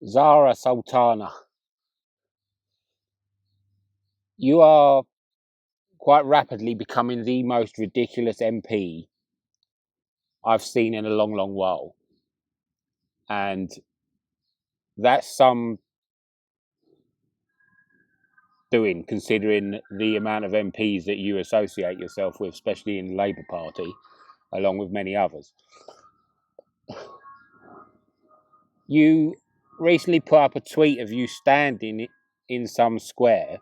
Zarah Sultana, you are quite rapidly becoming the most ridiculous MP I've seen in a long, long while. And that's some doing, considering the amount of MPs that you associate yourself with, especially in the Labour Party, along with many others. You recently put up a tweet of you standing in some square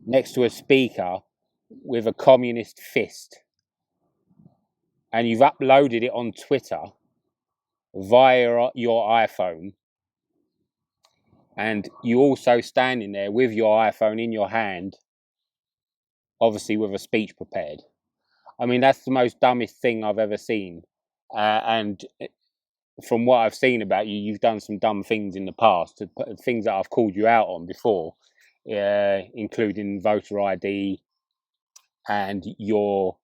next to a speaker with a communist fist, and you've uploaded it on Twitter via your iPhone, and you also standing there with your iPhone in your hand, obviously with a speech prepared. I mean, that's the most dumbest thing I've ever seen. And from what I've seen about you, you've done some dumb things in the past, things that I've called you out on before, including voter ID and your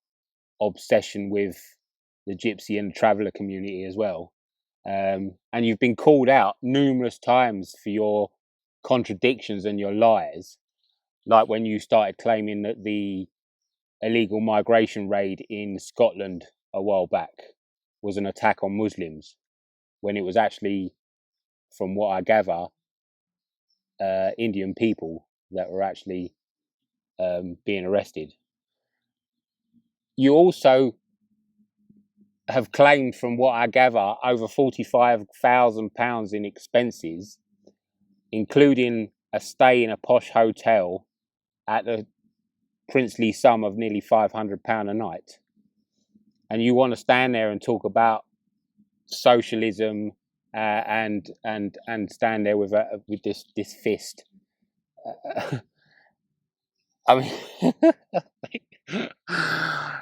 obsession with the gypsy and traveller community as well. And you've been called out numerous times for your contradictions and your lies, like when you started claiming that the illegal migration raid in Scotland a while back was an attack on Muslims, when it was actually, from what I gather, Indian people that were actually being arrested. You also have claimed, from what I gather, over £45,000 in expenses, including a stay in a posh hotel at the princely sum of nearly £500 a night. And you want to stand there and talk about socialism and stand there with this fist. I mean,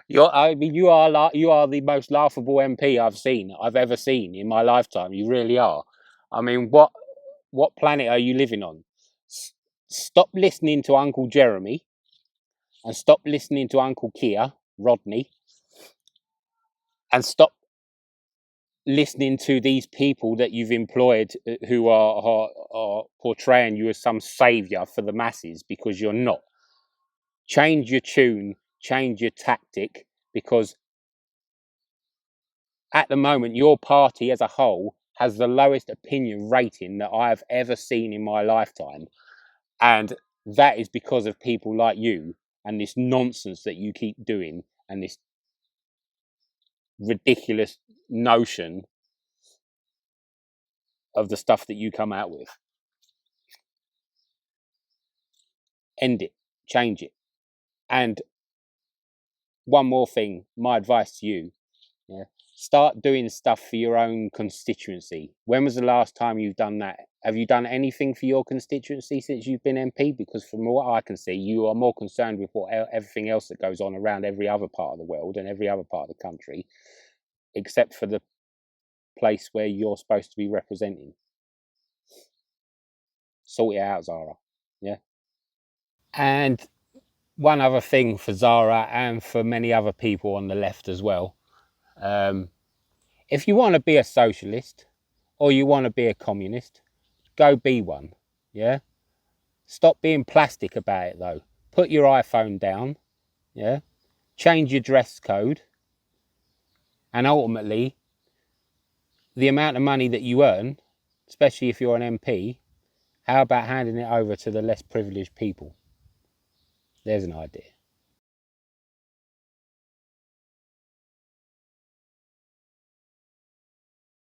you are the most laughable MP I've ever seen in my lifetime. You really are. I mean, what planet are you living on? Stop listening to Uncle Jeremy, and stop listening to Uncle Rodney, and stop listening to these people that you've employed who are portraying you as some saviour for the masses, because you're not. Change your tune, change your tactic, because at the moment your party as a whole has the lowest opinion rating that I've ever seen in my lifetime. And that is because of people like you and this nonsense that you keep doing, and this ridiculous notion of the stuff that you come out with. End it, change it. And one more thing, my advice to you, start doing stuff for your own constituency. When was the last time you've done that? Have you done anything for your constituency since you've been MP? Because from what I can see, you are more concerned with everything else that goes on around every other part of the world and every other part of the country, except for the place where you're supposed to be representing. Sort it out, Zara. Yeah. And one other thing for Zara and for many other people on the left as well. If you want to be a socialist or you want to be a communist, go be one. Yeah. Stop being plastic about it though. Put your iPhone down. Yeah. Change your dress code. And ultimately, the amount of money that you earn, especially if you're an MP, how about handing it over to the less privileged people? There's an idea.